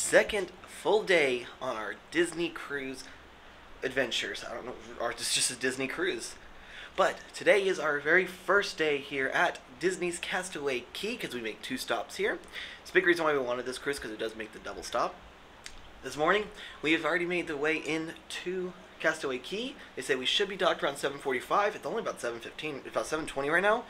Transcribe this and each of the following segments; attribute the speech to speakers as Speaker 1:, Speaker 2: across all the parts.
Speaker 1: second full day on our Disney cruise adventures. I don't know, or it's just a Disney cruise. But today is our very first day here at Disney's Castaway Cay because we make 2 stops here. It's a big reason why we wanted this cruise because it does make the double stop. This morning, we have already made the way into Castaway Cay. They say we should be docked around 7:45. It's only about 7:15, about 7:20 right now.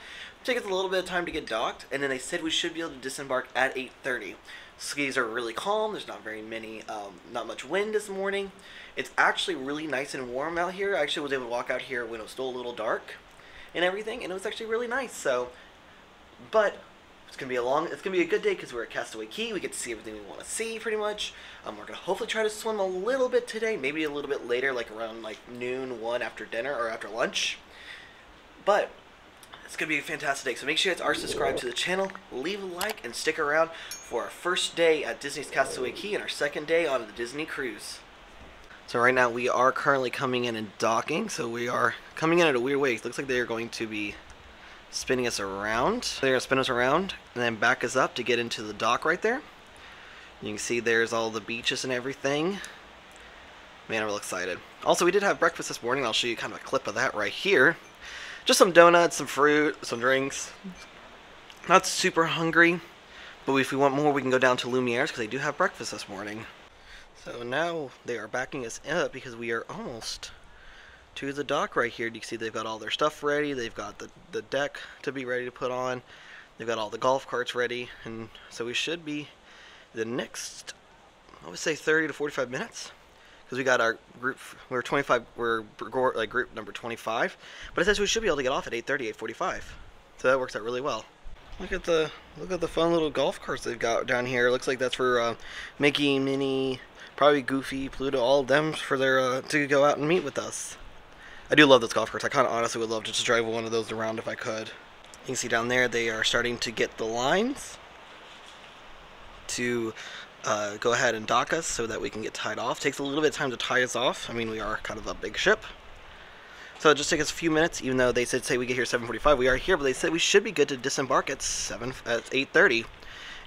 Speaker 1: Take us a little bit of time to get docked, and then they said we should be able to disembark at 8:30. Skies are really calm. There's not very many, not much wind this morning. It's actually really nice and warm out here. I actually was able to walk out here when it was still a little dark and everything, and it was actually really nice. So, but it's gonna be a good day because we're at Castaway Cay. We get to see everything we want to see, pretty much. We're gonna hopefully try to swim a little bit today, maybe a little bit later, like around like noon, 1 after dinner or after lunch. But it's gonna be a fantastic day. So make sure you guys are subscribed to the channel, leave a like, and stick around for our first day at Disney's Castaway Cay and our second day on the Disney cruise. So right now we are currently coming in and docking. So we are coming in at a weird way. It looks like they are going to be spinning us around. They're going to spin us around and then back us up to get into the dock right there. You can see there's all the beaches and everything. Man, I'm real excited. Also, we did have breakfast this morning. I'll show you kind of a clip of that right here. Just some donuts, some fruit, some drinks. Not super hungry, but if we want more, we can go down to Lumiere's because they do have breakfast this morning. So now they are backing us up because we are almost to the dock right here. You can see they've got all their stuff ready. They've got the deck to be ready to put on. They've got all the golf carts ready, and so we should be the next, I would say 30 to 45 minutes, because we got our group. We're like group number 25, but it says we should be able to get off at 8:30, 8:45. So that works out really well. Look at the fun little golf carts they've got down here. It looks like that's for Mickey, Minnie, probably Goofy, Pluto, all of them for their to go out and meet with us. I do love those golf carts. I kind of honestly would love to just drive one of those around if I could. You can see down there they are starting to get the lines to go ahead and dock us so that we can get tied off. Takes a little bit of time to tie us off. I mean, we are kind of a big ship. So it just takes us a few minutes, even though they said say we get here 7:45. We are here, but they said we should be good to disembark at 8:30.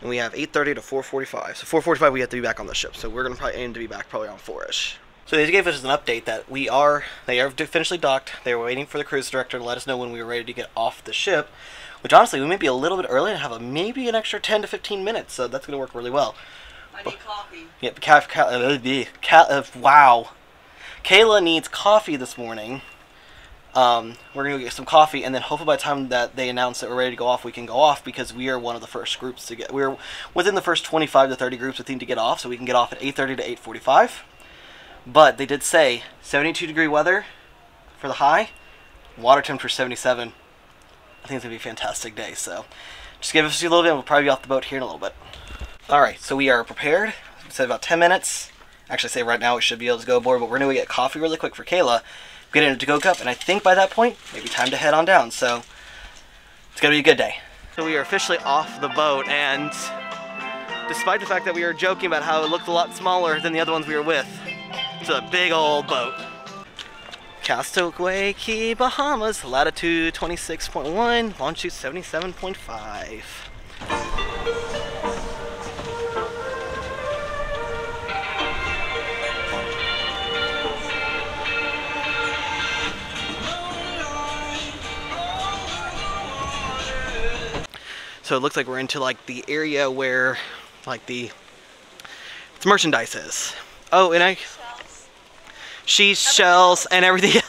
Speaker 1: And we have 8:30 to 4:45. So 4:45 we have to be back on the ship. So we're going to probably aim to be back probably on 4-ish. So they gave us an update that they are officially docked. They were waiting for the cruise director to let us know when we were ready to get off the ship. Which honestly, we may be a little bit early and have maybe an extra 10 to 15 minutes. So that's going to work really well.
Speaker 2: I need coffee.
Speaker 1: Yep, wow. Kayla needs coffee this morning. We're going to go get some coffee, and then hopefully by the time that they announce that we're ready to go off, we can go off, because we are one of the first groups to get. We're within the first 25 to 30 groups we need to get off, so we can get off at 8:30 to 8:45. But they did say 72-degree weather for the high, water temperature 77. I think it's going to be a fantastic day, so just give us a little bit, we'll probably be off the boat here in a little bit. Alright, so we are prepared. We said about 10 minutes. Actually, say right now we should be able to go aboard, but we're going to get coffee really quick for Kayla. Get in a to-go cup, and I think by that point, maybe time to head on down, so it's going to be a good day. So we are officially off the boat, and despite the fact that we were joking about how it looked a lot smaller than the other ones we were with, it's a big old boat. Castaway Cay, Bahamas, latitude 26.1, longitude 77.5. So it looks like we're into like the area where like the merchandise is. Oh, and shells and everything.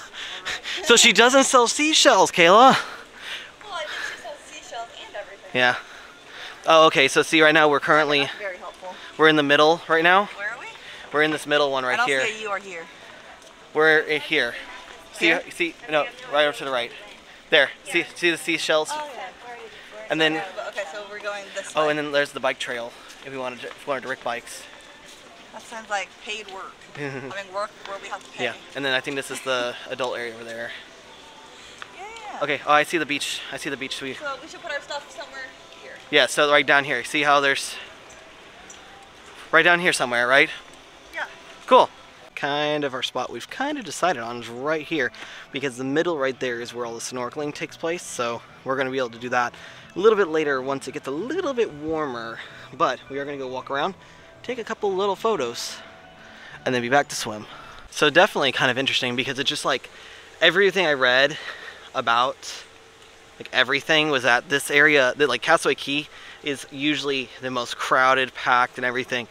Speaker 1: So she doesn't sell seashells, Kayla.
Speaker 2: Well, I think she sells seashells and everything.
Speaker 1: Yeah. Oh, okay. So see, right now we're currently.
Speaker 2: That's very helpful.
Speaker 1: We're in the middle right now.
Speaker 2: Where are we?
Speaker 1: We're in this middle one right here.
Speaker 2: I don't see you are here.
Speaker 1: We're here.
Speaker 2: Here?
Speaker 1: See, no, right over to the right. There. Yeah. See the seashells.
Speaker 2: Oh yeah.
Speaker 1: And then.
Speaker 2: Okay, so we're going this way.
Speaker 1: Oh, and then there's the bike trail. If we wanted to rent bikes.
Speaker 2: That sounds like paid work. I mean, work where we have to pay.
Speaker 1: Yeah, and then I think this is the adult area over there.
Speaker 2: Yeah.
Speaker 1: Okay. Oh, I see the beach. I see the beach.
Speaker 2: So we should put our stuff somewhere here.
Speaker 1: Yeah. So right down here. See how there's. Right down here somewhere, right?
Speaker 2: Yeah.
Speaker 1: Cool. Kind of our spot we've kind of decided on is right here, because the middle right there is where all the snorkeling takes place. So we're going to be able to do that a little bit later once it gets a little bit warmer. But we are going to go walk around take a couple little photos, and then be back to swim. So definitely kind of interesting because it's just like everything I read about like everything was at this area that like Castaway Cay is usually the most crowded, packed and everything.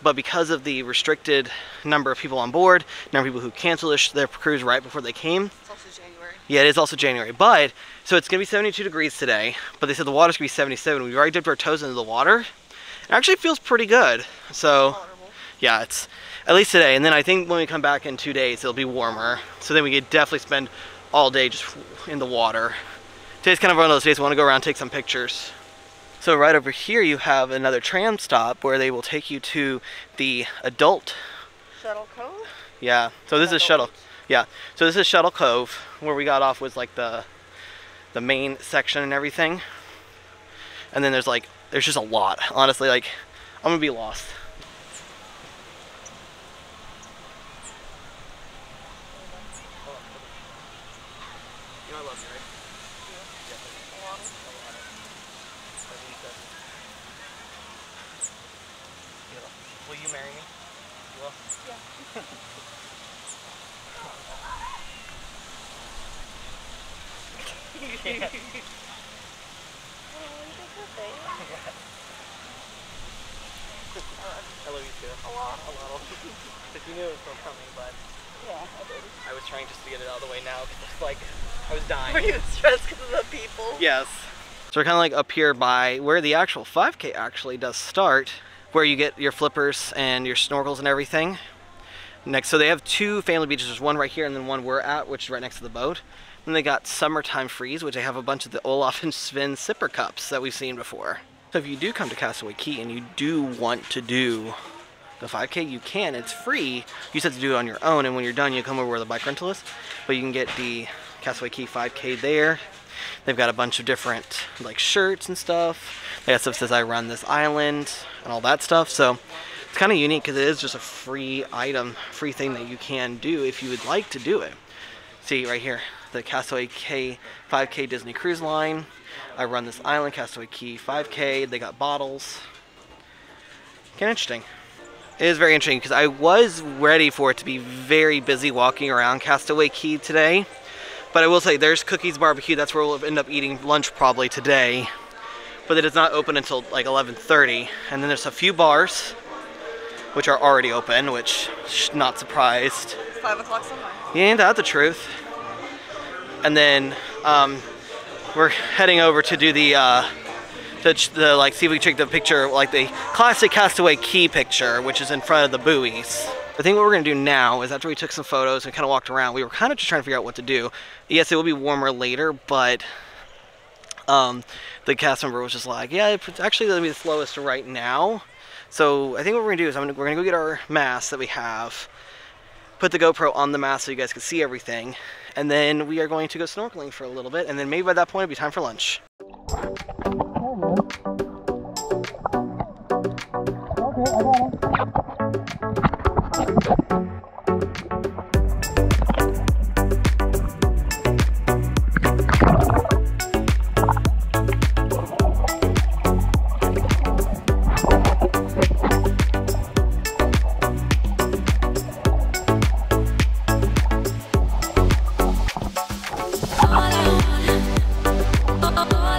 Speaker 1: But because of the restricted number of people on board, number of people who canceled their cruise right before they came.
Speaker 2: It's also January.
Speaker 1: Yeah, it is also January. But, so it's going to be 72 degrees today, but they said the water's going to be 77. We've already dipped our toes into the water. It actually feels pretty good. So,
Speaker 2: Tolerable.
Speaker 1: yeah, it's at least today. And then I think when we come back in 2 days, it'll be warmer. So then we could definitely spend all day just in the water. Today's kind of one of those days I want to go around and take some pictures. So right over here you have another tram stop where they will take you to the adult.
Speaker 2: Shuttle Cove?
Speaker 1: Yeah, so this is Shuttle. Yeah, so this is Shuttle Cove. Where we got off was like the main section and everything. And then there's just a lot. Honestly, like, I'm gonna be lost. You know I love you, right? Will you marry me? You will? Yeah. I love you too. A lot. If you knew it was still coming, but
Speaker 2: Yeah, I did.
Speaker 1: I was trying just to get it out of the way now because it's like I was dying.
Speaker 2: Were you stressed because of the people?
Speaker 1: Yes. So we're kind of like up here by where the actual 5K actually does start, where you get your flippers and your snorkels and everything. Next, so they have two family beaches. There's one right here and then one we're at, which is right next to the boat. Then they got Summertime Freeze, which they have a bunch of the Olaf and Sven sipper cups that we've seen before. So if you do come to Castaway Cay and you do want to do the 5K, you can. It's free. You just have to do it on your own, and when you're done, you come over where the bike rental is. But you can get the Castaway Cay 5K there. They've got a bunch of different like shirts and stuff. They got stuff that says I run this island and all that stuff. So it's kind of unique because it is just a free item, free thing that you can do if you would like to do it. See right here, the Castaway Cay 5K Disney Cruise Line. I run this island, Castaway Cay 5K. They got bottles. Kind of interesting. It is very interesting because I was ready for it to be very busy walking around Castaway Cay today. But I will say there's Cookies Barbecue. That's where we'll end up eating lunch probably today. But it is not open until like 11:30. And then there's a few bars, which are already open, which not surprised.
Speaker 2: 5 o'clock somewhere.
Speaker 1: You ain't that the truth. And then we're heading over to do the like see if we can take the picture, like the classic Castaway Cay picture, which is in front of the buoys. I think what we're gonna do now is after we took some photos and kind of walked around, we were kind of just trying to figure out what to do. Yes, it will be warmer later, but the cast member was just like, yeah, it's actually gonna be the slowest right now. So I think what we're gonna do is we're gonna go get our mask that we have, put the GoPro on the mask so you guys can see everything, and then we are going to go snorkeling for a little bit, and then maybe by that point it'll be time for lunch.
Speaker 3: All I want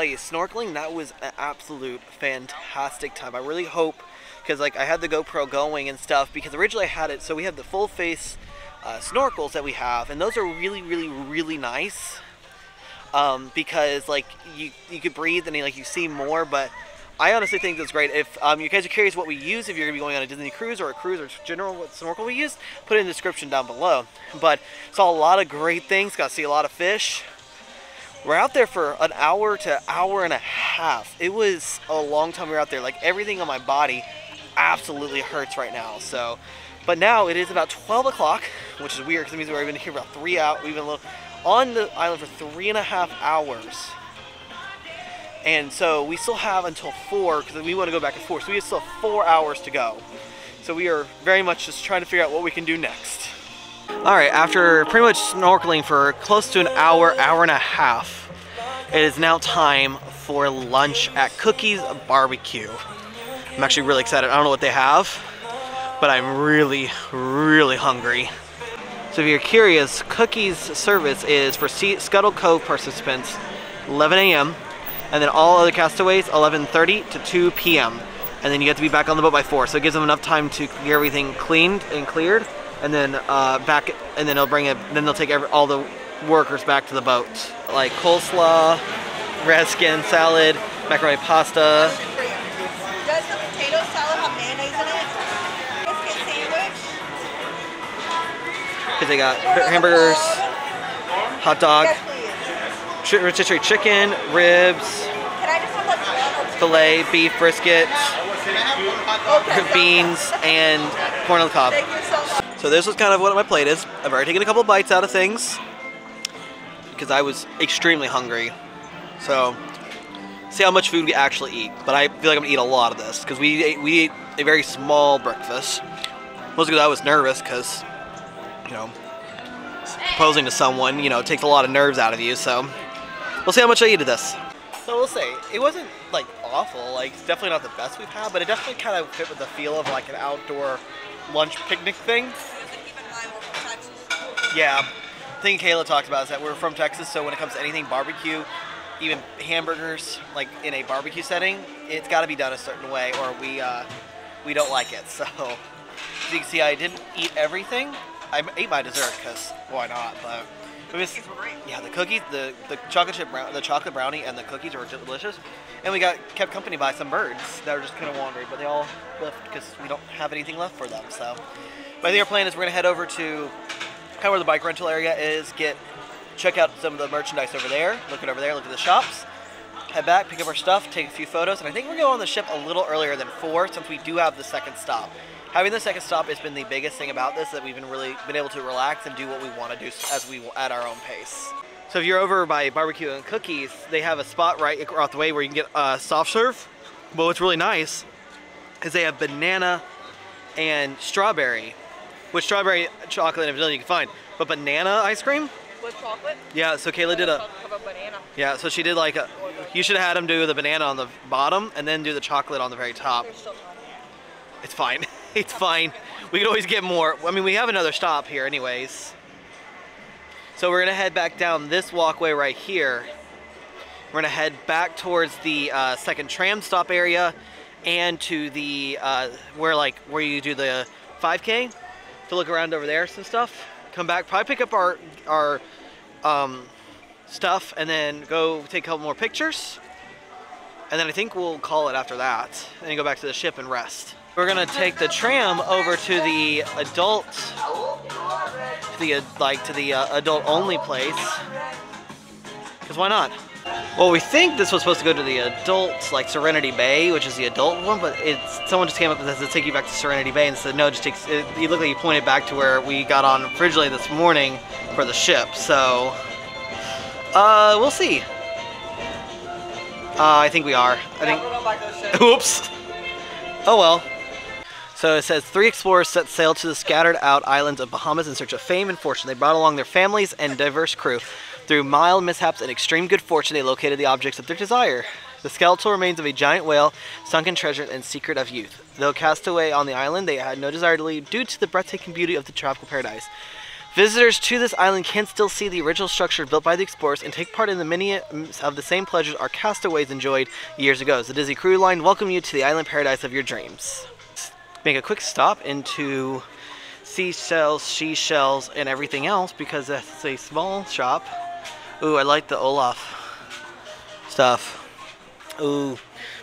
Speaker 1: you, snorkeling, that was an absolute fantastic time. I really hope, because like I had the GoPro going and stuff, because originally I had it, so we have the full face snorkels that we have, and those are really, really, really nice. Because like you could breathe and like you see more, but I honestly think that's great. If you guys are curious what we use, if you're gonna be going on a Disney cruise or a cruise or general what snorkel we use, put it in the description down below. But saw a lot of great things, got to see a lot of fish. We're out there for an hour to hour and a half. It was a long time we were out there. Like everything on my body absolutely hurts right now. So, but now it is about 12 o'clock, which is weird because it means we've been here about 3 hours. We've been on the island for 3.5 hours. And so we still have until 4 because we want to go back at 4. So we still have 4 hours to go. So we are very much just trying to figure out what we can do next. All right, after pretty much snorkeling for close to an hour, hour and a half, it is now time for lunch at Cookies Barbecue. I'm actually really excited. I don't know what they have, but I'm really, really hungry. So if you're curious, Cookies service is for Scuttle Cove participants, 11 a.m. and then all other castaways 11:30 to 2 p.m. and then you have to be back on the boat by 4, so it gives them enough time to get everything cleaned and cleared, and then back, and then they'll bring it. Then they'll take all the workers back to the boat, like coleslaw, red skin salad, macaroni pasta.
Speaker 2: Does the potato salad have mayonnaise in it? Biscuit sandwich?
Speaker 1: Because they got hamburgers, hot dog,
Speaker 2: Yes, please.
Speaker 1: rotisserie chicken, ribs,
Speaker 2: Can I just have like one or two?
Speaker 1: filet, beef brisket,
Speaker 2: Okay,
Speaker 1: beans, and corn on the cob.
Speaker 2: Thank you so much.
Speaker 1: So this was kind of what my plate is. I've already taken a couple bites out of things because I was extremely hungry. So see how much food we actually eat. But I feel like I'm gonna eat a lot of this because we ate a very small breakfast. Mostly because I was nervous because, you know, proposing to someone, you know, it takes a lot of nerves out of you. So we'll see how much I eat of this. So we'll say it wasn't like awful. Like it's definitely not the best we've had, but it definitely kind of fit with the feel of like an outdoor lunch picnic thing.
Speaker 2: Keep in mind we're from Texas.
Speaker 1: Yeah, the thing Kayla talked about is that we're from Texas, so when it comes to anything barbecue, even hamburgers, like in a barbecue setting, it's got to be done a certain way, or we don't like it. So as you can see, I didn't eat everything. I ate my dessert because why not? But it was, yeah, the cookies, the chocolate brownie, and the cookies were delicious. And we kept company by some birds that were just kind of wandering, but they all left because we don't have anything left for them. So, but I think our plan is we're gonna head over to kind of where the bike rental area is, check out some of the merchandise over there, look at the shops, head back, pick up our stuff, take a few photos, and I think we're going on the ship a little earlier than 4 since we do have the second stop. Having the second stop has been the biggest thing about this, that we've been able to relax and do what we want to do at our own pace. So if you're over by Barbecue and Cookies, they have a spot right across the way where you can get soft serve. But what's really nice is they have banana and strawberry, which strawberry, chocolate, and vanilla you can find, but banana ice cream.
Speaker 2: With chocolate?
Speaker 1: Yeah, so Kayla did a
Speaker 2: banana.
Speaker 1: yeah, so she did like a. You should have had them do the banana on the bottom and then do the chocolate on the very top. It's fine. It's fine. We can always get more. I mean, we have another stop here anyways. So we're gonna head back down this walkway right here. We're gonna head back towards the second tram stop area and to the where you do the 5K to look around over there, some stuff. Come back, probably pick up our stuff and then go take a couple more pictures. And then I think we'll call it after that and then go back to the ship and rest. We're gonna take the tram over to the adult, adult only place. Cause why not? Well, we think this was supposed to go to the adults, like Serenity Bay, which is the adult one, but someone just came up and said to take you back to Serenity Bay and said no, just takes. You look like you pointed back to where we got on originally this morning for the ship. So, we'll see. I think we are. I think.
Speaker 2: We're going back to the ship.
Speaker 1: Oops. Oh well. So it says 3 explorers set sail to the scattered out islands of Bahamas in search of fame and fortune. They brought along their families and diverse crew. Through mild mishaps and extreme good fortune, they located the objects of their desire. The skeletal remains of a giant whale, sunken treasure, and secret of youth. Though cast away on the island, they had no desire to leave due to the breathtaking beauty of the tropical paradise. Visitors to this island can still see the original structure built by the explorers and take part in the many of the same pleasures our castaways enjoyed years ago. The Disney Cruise Line welcome you to the island paradise of your dreams. Make a quick stop into seashells, and everything else because that's a small shop. Ooh, I like the Olaf stuff. Ooh,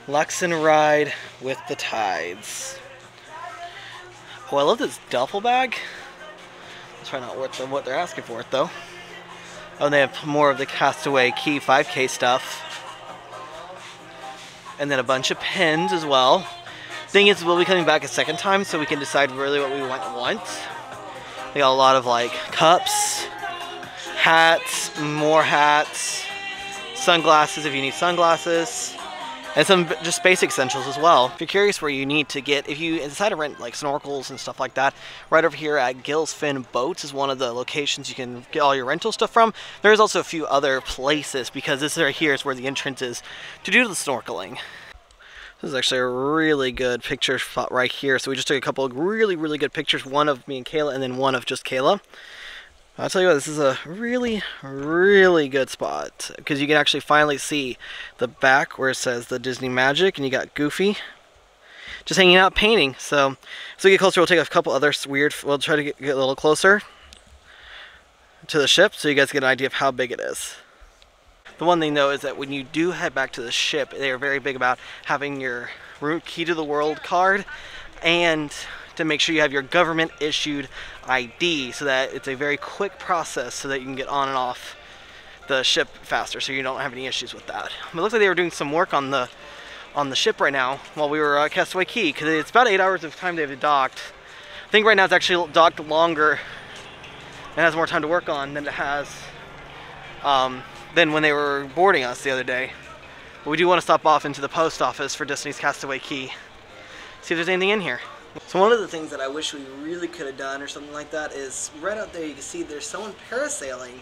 Speaker 1: Lux and Ride with the Tides. Oh, I love this duffel bag. It's probably not worth what they're asking for it though. Oh, and they have more of the Castaway Cay 5K stuff. And then a bunch of pins as well. Thing is, we'll be coming back a second time so we can decide really what we want. They got a lot of like cups, hats, more hats, sunglasses if you need sunglasses, and some just basic essentials as well. If you're curious where you need to get, if you decide to rent like snorkels and stuff like that, right over here at Gill's Fin Boats is one of the locations you can get all your rental stuff from. There's also a few other places because this right here is where the entrance is to do the snorkeling. This is actually a really good picture spot right here. So we just took a couple of really good pictures. One of me and Kayla and then one of just Kayla. I'll tell you what, this is a really good spot because you can actually finally see the back where it says the Disney Magic, and you got Goofy just hanging out painting. So as we get closer, we'll take a couple other we'll try to get a little closer to the ship so you guys get an idea of how big it is. The one thing though is that when you do head back to the ship, they are very big about having your key to the world card and to make sure you have your government issued ID so that it's a very quick process so that you can get on and off the ship faster so you don't have any issues with that. But it looks like they were doing some work on the ship right now while we were at Castaway Cay because it's about 8 hours of time they've docked. I think right now it's actually docked longer and has more time to work on than it has than when they were boarding us the other day. But we do want to stop off into the post office for Disney's Castaway Cay. See if there's anything in here. So one of the things that I wish we really could have done or something like that is right out there you can see there's someone parasailing.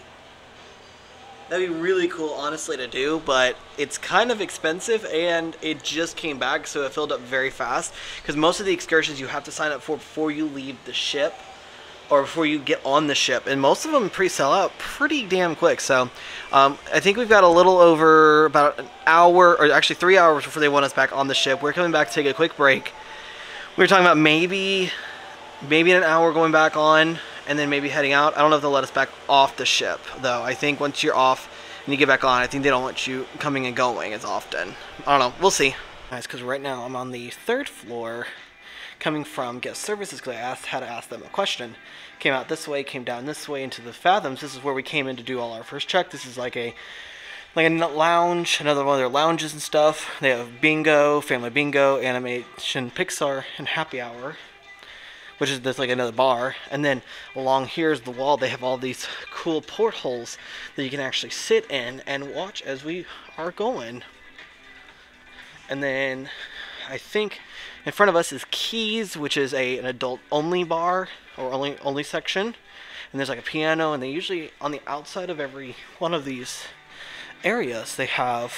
Speaker 1: That'd be really cool honestly to do, but it's kind of expensive and it just came back so it filled up very fast because most of the excursions you have to sign up for before you leave the ship or before you get on the ship, and most of them pre-sell out pretty damn quick. So I think we've got a little over about an hour, or actually 3 hours before they want us back on the ship. We're coming back to take a quick break. We were talking about maybe in an hour going back on and then maybe heading out. I don't know if they'll let us back off the ship though. I think once you're off and you get back on, I think they don't want you coming and going as often. I don't know, we'll see. Nice, because right now I'm on the 3rd floor coming from guest services because I had to ask them a question. Came out this way, came down this way into the Fathoms. This is where we came in to do all our first check. This is like a lounge, another one of their lounges and stuff. They have bingo, family bingo, animation, Pixar, and happy hour, which is just like another bar. And then along here's the wall. They have all these cool portholes that you can actually sit in and watch as we are going. And then I think in front of us is Keys, which is an adult-only bar, or only section. And there's like a piano, and they usually, on the outside of every one of these areas, they have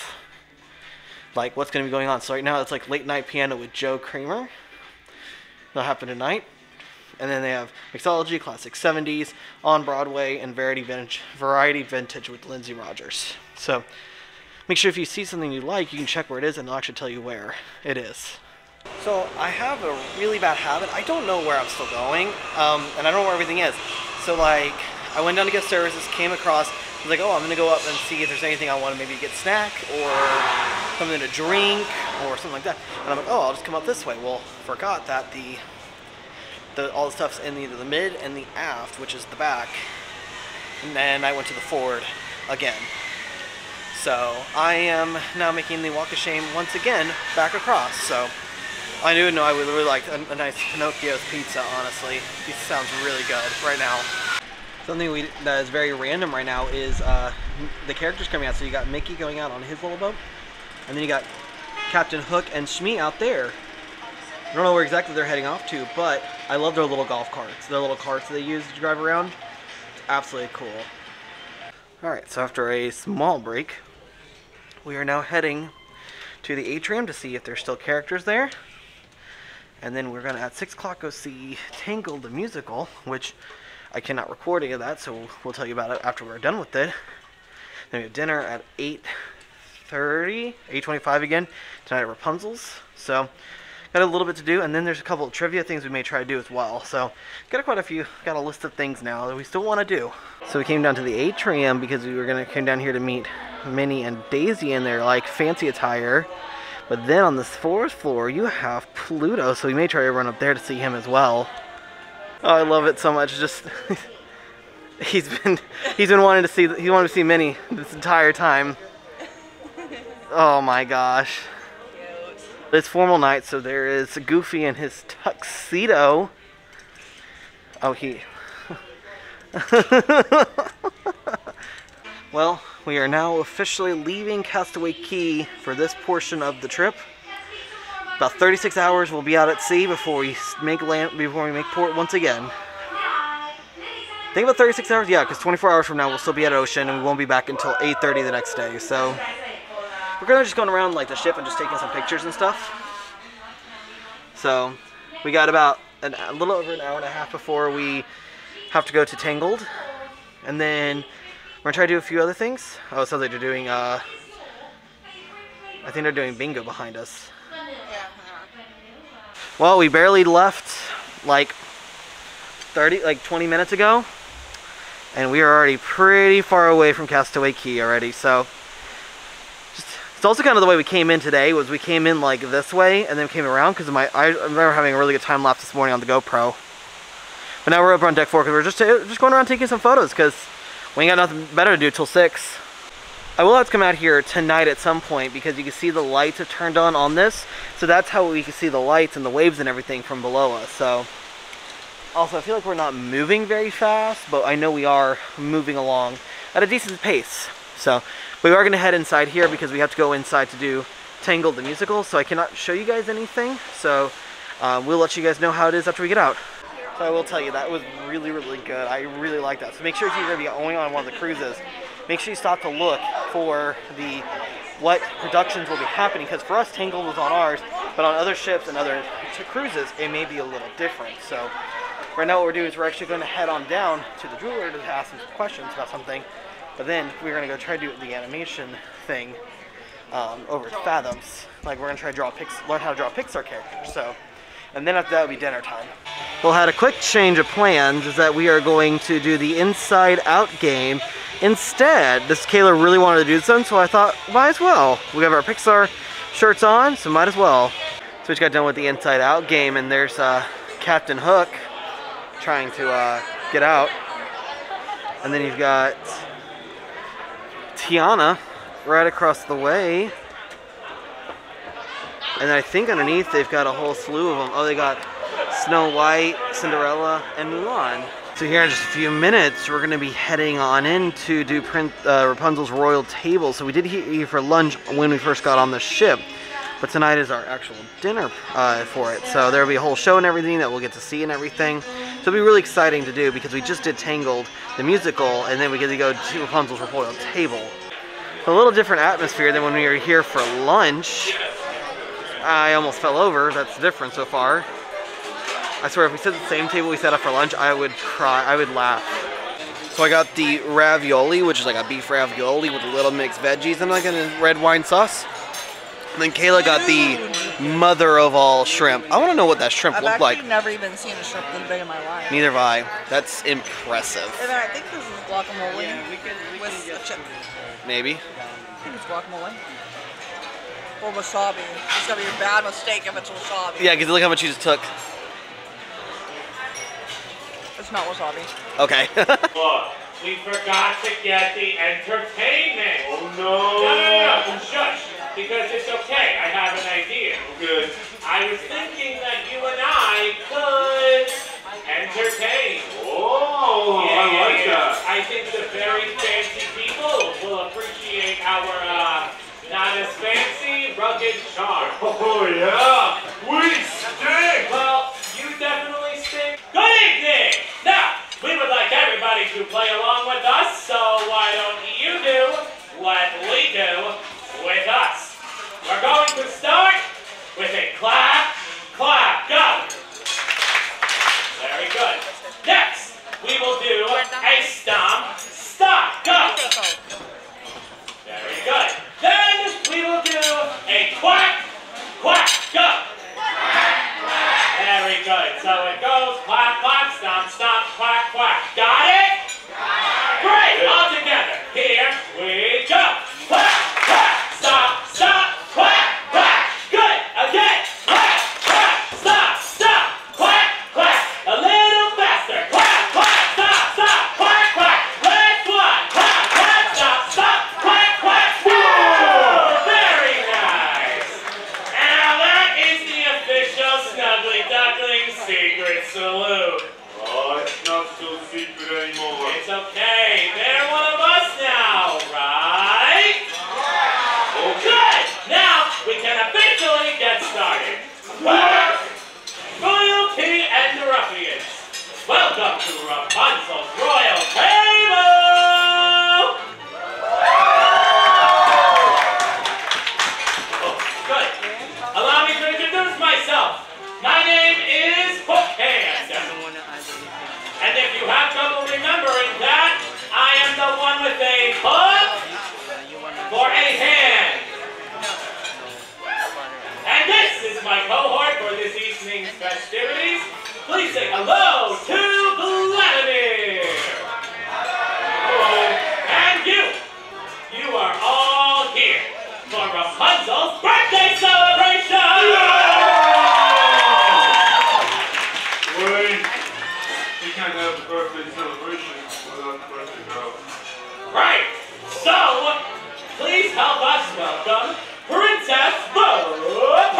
Speaker 1: like what's going to be going on. So right now it's like late night piano with Joe Kramer. That'll happen tonight. And then they have Mixology, Classic 70s, On Broadway, and Variety Vintage with Lindsay Rogers. So make sure if you see something you like, you can check where it is and they'll actually tell you where it is. So I have a really bad habit. I don't know where I'm still going, and I don't know where everything is. So like, I went down to guest services, came across, I was like, oh, I'm gonna go up and see if there's anything I want to maybe get a snack or something to drink or something like that. And I'm like, oh, I'll just come up this way. Well, forgot that all the stuff's in either the mid and the aft, which is the back. And then I went to the forward again. So I am now making the walk of shame once again back across. So I do know I would really like a nice Pinocchio's pizza, honestly. It sounds really good right now. Something that is very random right now is the characters coming out. So you got Mickey going out on his little boat, and then you got Captain Hook and Shmi out there. I don't know where exactly they're heading off to, but I love their little golf carts. Their little carts that they use to drive around. It's absolutely cool. Alright, so after a small break, we are now heading to the atrium to see if there's still characters there. And then we're going to, at 6 o'clock, go see Tangled the musical, which I cannot record any of that, so we'll tell you about it after we're done with it. Then we have dinner at 8:30, 8:25 again, tonight at Rapunzels. So, got a little bit to do, and then there's a couple of trivia things we may try to do as well. So, got quite a few, got a list of things now that we still want to do. So we came down to the atrium because we were going to come down here to meet Minnie and Daisy in their like fancy attire. But then on the 4th floor, you have Pluto, so we may try to run up there to see him as well. Oh, I love it so much. Just he's been wanting to see, he wanted to see Minnie this entire time. Oh my gosh. It's formal night, so there is Goofy in his tuxedo. Oh, Well, we are now officially leaving Castaway Cay for this portion of the trip. About 36 hours we'll be out at sea before we make port once again. Think about 36 hours? Yeah, because 24 hours from now we'll still be at ocean and we won't be back until 8:30 the next day. So we're gonna just going around like the ship and just taking some pictures and stuff. So we got about a little over an hour and a half before we have to go to Tangled, and then we're gonna try to do a few other things. Oh, it sounds like they're doing I think they're doing bingo behind us. Well, we barely left like 20 minutes ago, and we are already pretty far away from Castaway Cay already. So it's also kind of the way we came in today, was we came in like this way and then came around because I remember having a really good time lapse this morning on the GoPro. But now we're up on deck 4 because we're just going around taking some photos because we ain't got nothing better to do till 6. I will have to come out here tonight at some point because you can see the lights have turned on this. So that's how we can see the lights and the waves and everything from below us. So also, I feel like we're not moving very fast, but I know we are moving along at a decent pace. So we are going to head inside here because we have to go inside to do Tangled the musical. So I cannot show you guys anything. So we'll let you guys know how it is after we get out. So I will tell you, that was really, really good. I really like that. So make sure if you're going to be going on one of the cruises, make sure you stop to look for what productions will be happening. Because for us, Tangled was on ours, but on other ships and other cruises, it may be a little different. So right now what we're doing is we're actually going to head on down to the jeweler to ask some questions about something. But then we're going to go try to do the animation thing over at Fathoms. Like we're going to try to learn how to draw Pixar characters. So, and then after that will be dinner time. We'll had a quick change of plans, is that we are going to do the Inside Out game instead. This Kayla really wanted to do something, so I thought, might as well. We have our Pixar shirts on, so might as well. So we just got done with the Inside Out game, and there's Captain Hook trying to get out. And then you've got Tiana right across the way. And I think underneath they've got a whole slew of them. Oh, they got Snow White, Cinderella, and Mulan. So here in just a few minutes, we're going to be heading on in to do Rapunzel's royal table. So we did eat here for lunch when we first got on the ship. But tonight is our actual dinner for it. So there will be a whole show and everything that we'll get to see and everything. So it'll be really exciting to do because we just did Tangled, the musical, and then we get to go to Rapunzel's royal table. A little different atmosphere than when we were here for lunch. I almost fell over. That's different so far. I swear, if we sit at the same table we set up for lunch, I would cry. I would laugh. So I got the ravioli, which is like a beef ravioli with a little mixed veggies and like a red wine sauce. And then Kayla got the mother of all shrimp. I want to know what that shrimp looked like.
Speaker 2: I've actually never even seen a shrimp this big in my life.
Speaker 1: Neither have I. That's impressive.
Speaker 2: And I think this is guacamole with a chip.
Speaker 1: Maybe.
Speaker 2: I think it's guacamole. Or wasabi. It's gonna be a bad mistake if it's wasabi.
Speaker 1: Yeah, because look how much you just took.
Speaker 2: It's not wasabi.
Speaker 1: Okay.
Speaker 3: Look, we forgot to get the entertainment. Oh no! No. Shush. Because it's okay. I have an idea. Good. I was thinking that you and I could entertain. Oh, yeah, I like that. I think the very fancy people will appreciate our not as fancy, rugged charm. Oh yeah, we stink. Well, you definitely stink. Good evening. Now, we would like everybody to play along with us. So why don't you do what we do with us? We're going to start with a clap, clap, go. Very good. Next, we will do salute.
Speaker 4: Oh, it's not so secret anymore.
Speaker 3: It's okay. They're one of us now, right?
Speaker 4: Okay.
Speaker 3: Good. Now we can officially get started. Work, loyalty, and the ruffians. Welcome to Rapunzel's Royal Table. Oh, good. Allow me to introduce myself. My name is Hookhand. And if you have trouble remembering that, I am the one with a hook for a hand. And this is my cohort for this evening's festivities. Please say hello to Vladimir. And you are all here for Rapunzel's birthday celebration.
Speaker 4: Wait, you can't have a birthday celebration without the birthday girl.
Speaker 3: Right. So, please help us welcome Princess Rapunzel.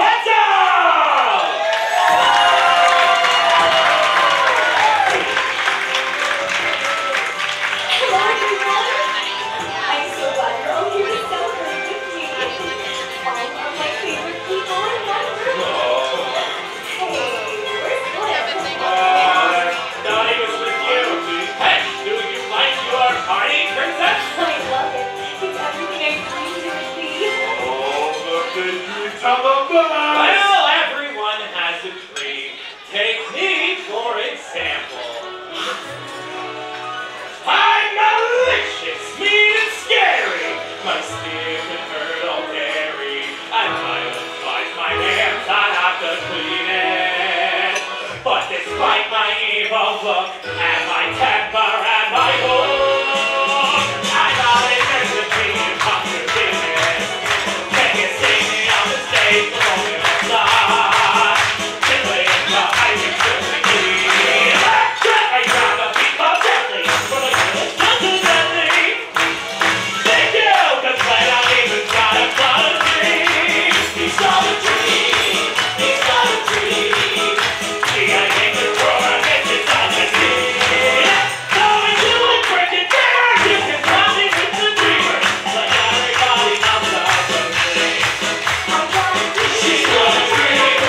Speaker 5: Hello, everyone. I'm so glad you're all here to celebrate with me. All of my favorite people in one room. Hey, where's Blair?
Speaker 3: Thought he was with you. Hey, do you like your party, Princess?
Speaker 5: I love it. It's everything I dreamed it would be.
Speaker 4: Oh, birthday treats on the bus!
Speaker 3: Well, everyone has a tree. Take me, for example. I'm malicious, mean, and scary. My skin can hurdle dairy. And violence my hands, I have to clean it. But despite my evil look, and my temper, and my hook, I'm not interested in being business. Can you see me on the stage, rolling on side? Simply in the hiding to the key. I grab a people gently, for the good is just as deadly. Thank you, 'cause when I even got a lot of dreams. He's got a dream, he's got a dream. See, I came to roar against his honesty. So if you like breaking down, you can tell me with the dreamer. But everybody knows about the dream.
Speaker 5: I got a dream.
Speaker 3: She's got a dream,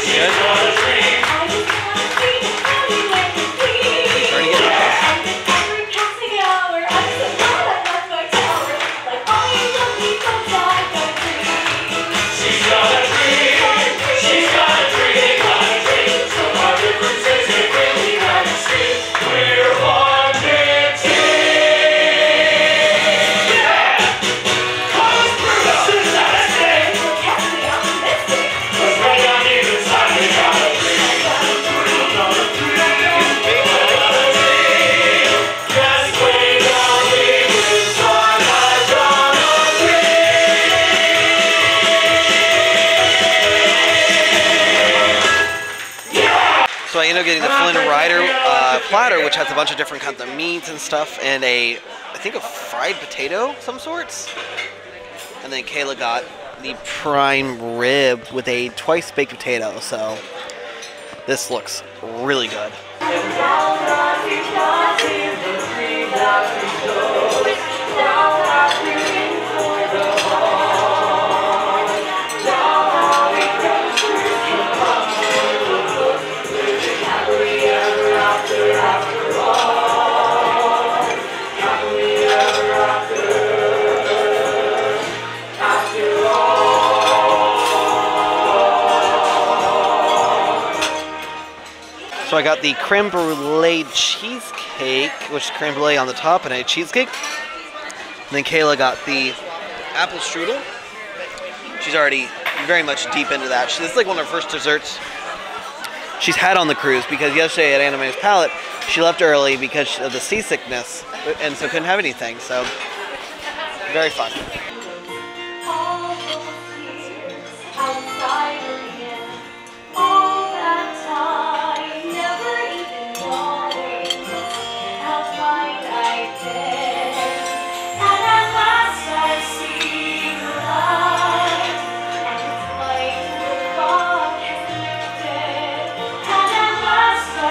Speaker 3: she's got a dream.
Speaker 5: I just wanna see the party when it's free.
Speaker 1: Starting to get okay.
Speaker 5: And with every passing hour, I'm so glad I left my tower. Like all you lovely folks, I got a dream.
Speaker 3: She's got a dream, she's got a dream, got a dream. So our differences can really not exist. We're one big team. Yeah! Cause Bruce is not a thing.
Speaker 5: So catch me optimistic.
Speaker 3: 'Cause right on either side we got a dream. Got a dream, got a dream. Yes, we got this one, I got a
Speaker 1: So I ended up getting the Flynn Rider platter, which has a bunch of different kinds of meats and stuff, and I think a fried potato of some sorts. And then Kayla got the prime rib with a twice baked potato. So this looks really good. So I got the creme brulee cheesecake, which is creme brulee on the top and a cheesecake. And then Kayla got the apple strudel. She's already very much deep into that. This is like one of her first desserts she's had on the cruise, because yesterday at Anime's Palette, she left early because of the seasickness, and so couldn't have anything. So very fun.
Speaker 5: All those years outside again, all that time, never even knowing how fine I've been. And at last I see the light, and it's like the fog has lifted. And at last I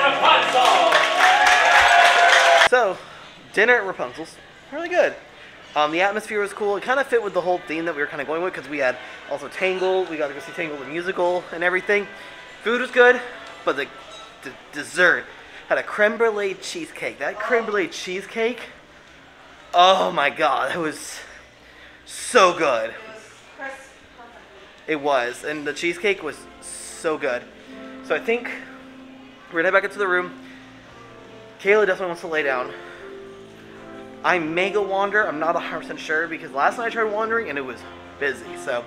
Speaker 3: Rapunzel.
Speaker 1: So, dinner at Rapunzels, really good. The atmosphere was cool. It kind of fit with the whole theme that we were kind of going with because we had also Tangled. We got to go see Tangled the musical and everything. Food was good, but the dessert had a creme brulee cheesecake. That creme brulee cheesecake, oh my god, it was so good. It was, and the cheesecake was so good. So I think we're gonna head back into the room. Kayla definitely wants to lay down. I may go wander. I'm not 100% sure because last night I tried wandering and it was busy. So,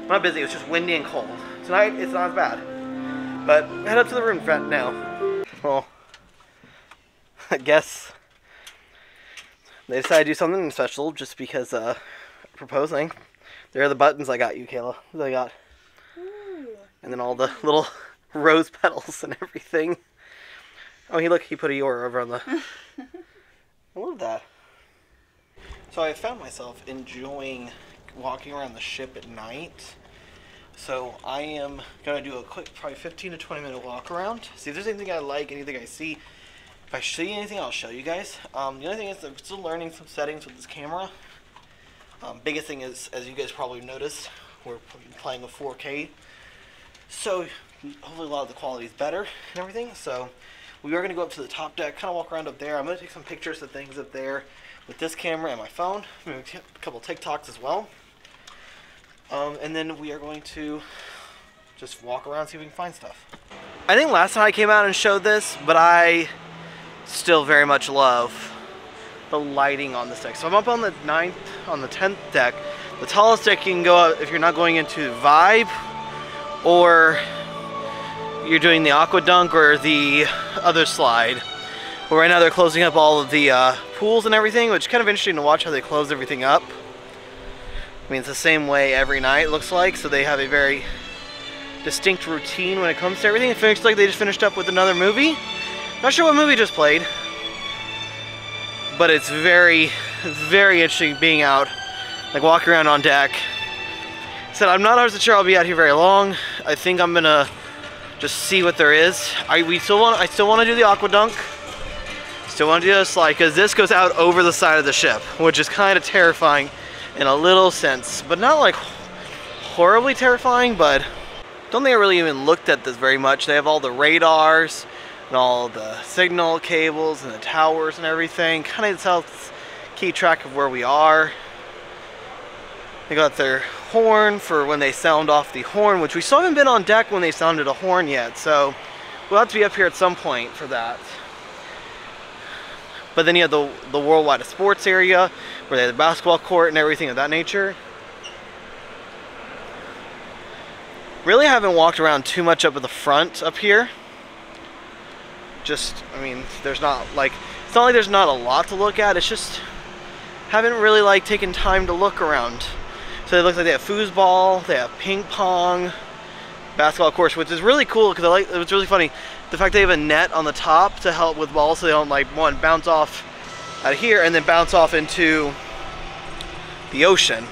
Speaker 1: not busy, it was just windy and cold. Tonight, it's not as bad. But, head up to the room now. Well, I guess they decided to do something special just because, proposing. There are the buttons I got you, Kayla. What I got. Ooh. And then all the little rose petals and everything. Oh, look, he put a Eeyore over on the... I love that. So I found myself enjoying walking around the ship at night. So I am going to do a quick, probably 15 to 20 minute walk around. See if there's anything I like, anything I see. If I see anything, I'll show you guys. The only thing is I'm still learning some settings with this camera. Biggest thing is, as you guys probably noticed, we're playing a 4K. So hopefully a lot of the quality is better and everything. So we are going to go up to the top deck, kind of walk around up there. I'm going to take some pictures of things up there with this camera and my phone. Maybe a couple TikToks as well. And then we are going to just walk around and see if we can find stuff. I think last time I came out and showed this, but I still very much love the lighting on this deck. So I'm up on the 10th deck. The tallest deck you can go up if you're not going into Vibe or you're doing the Aqua Dunk or the other slide. But right now they're closing up all of the pools and everything, which is kind of interesting to watch how they close everything up. I mean, it's the same way every night, it looks like, so they have a very distinct routine when it comes to everything. It looks like they just finished up with another movie. Not sure what movie just played, but it's very, very interesting being out, like walking around on deck. Said I'm not 100% sure I'll be out here very long. I think I'm gonna just see what there is. I still want to do the Aqua Dunk. Still want to do the slide because this goes out over the side of the ship, which is kind of terrifying in a little sense, but not like horribly terrifying. But don't think I really even looked at this very much. They have all the radars and all the signal cables and the towers and everything. Kind of helps keep track of where we are. They got their horn for when they sound off the horn, which we still haven't been on deck when they sounded a horn yet, so we'll have to be up here at some point for that. But then you have the worldwide sports area where they have the basketball court and everything of that nature. Really haven't walked around too much up at the front up here. Just, I mean, there's not like, it's not like there's not a lot to look at, it's just haven't really like taken time to look around. So it looks like they have foosball, they have ping pong, basketball course, which is really cool because it was really funny. The fact they have a net on the top to help with balls so they don't like bounce off out of here and then bounce off into the ocean.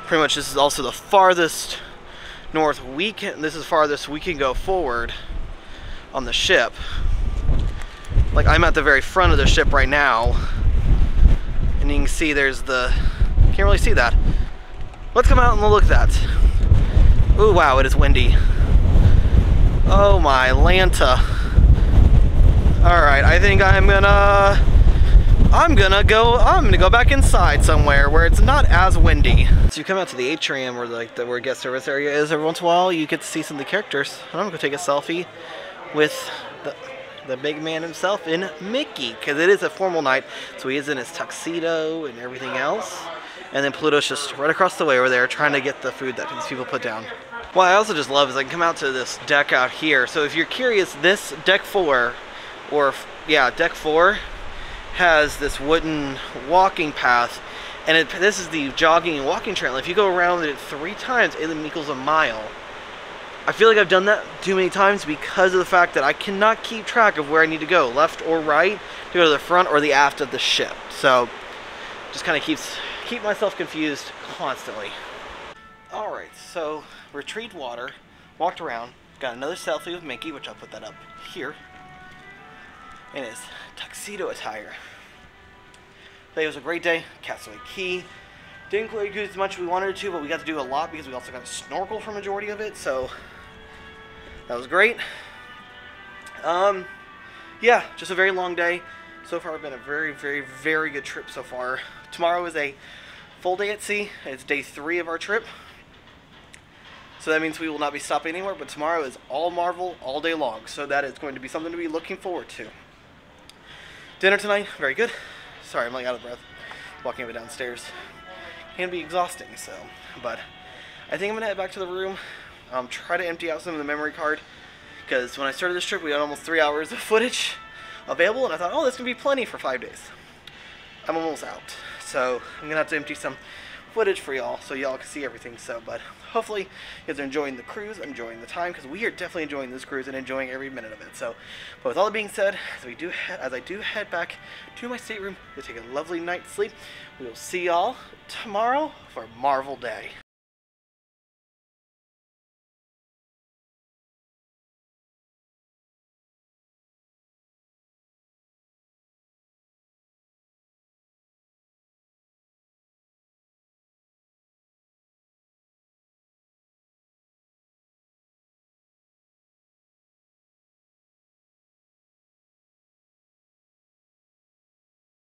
Speaker 1: Pretty much this is also the farthest north this is farthest we can go forward on the ship. Like I'm at the very front of the ship right now. And you can see there's can't really see that. Let's come out and look at that. Ooh, wow, it is windy. Oh my Lanta. Alright, I think I'm gonna go back inside somewhere where it's not as windy. So you come out to the atrium or like where guest service area is every once in a while, you get to see some of the characters. And I'm gonna go take a selfie with the big man himself in Mickey, because it is a formal night, so he is in his tuxedo and everything else. And then Pluto's just right across the way over there trying to get the food that these people put down. What I also just love is I can come out to this deck out here. So if you're curious, this deck 4, deck 4 has this wooden walking path, and this is the jogging and walking trail. If you go around it 3 times, it equals a mile. I feel like I've done that too many times because of the fact that I cannot keep track of where I need to go, left or right, to go to the front or the aft of the ship. So just kind of keep myself confused constantly. Alright, so retrieved water, walked around, Got another selfie with Mickey, which I'll put that up here, in his tuxedo attire. Today was a great day. Castaway Cay. Didn't quite do as much as we wanted to, but we got to do a lot because we also got to snorkel for majority of it, so that was great. Yeah, just a very long day. So far, it's been a very, very, very good trip so far. Tomorrow is a full day at sea. It's day 3 of our trip. So that means we will not be stopping anywhere, but tomorrow is all Marvel all day long. So that is going to be something to be looking forward to. Dinner tonight, very good. Sorry, I'm like out of breath. Walking up and downstairs can be exhausting, so. But I think I'm going to head back to the room. Try to empty out some of the memory card. Because when I started this trip, we had almost 3 hours of footage available, and I thought, oh, this can be plenty for 5 days. I'm almost out, so I'm gonna have to empty some footage for y'all so y'all can see everything. So, but hopefully, you guys are enjoying the cruise, enjoying the time, because we are definitely enjoying this cruise and enjoying every minute of it. So, but with all that being said, as I do head back to my stateroom to take a lovely night's sleep, we will see y'all tomorrow for Marvel Day.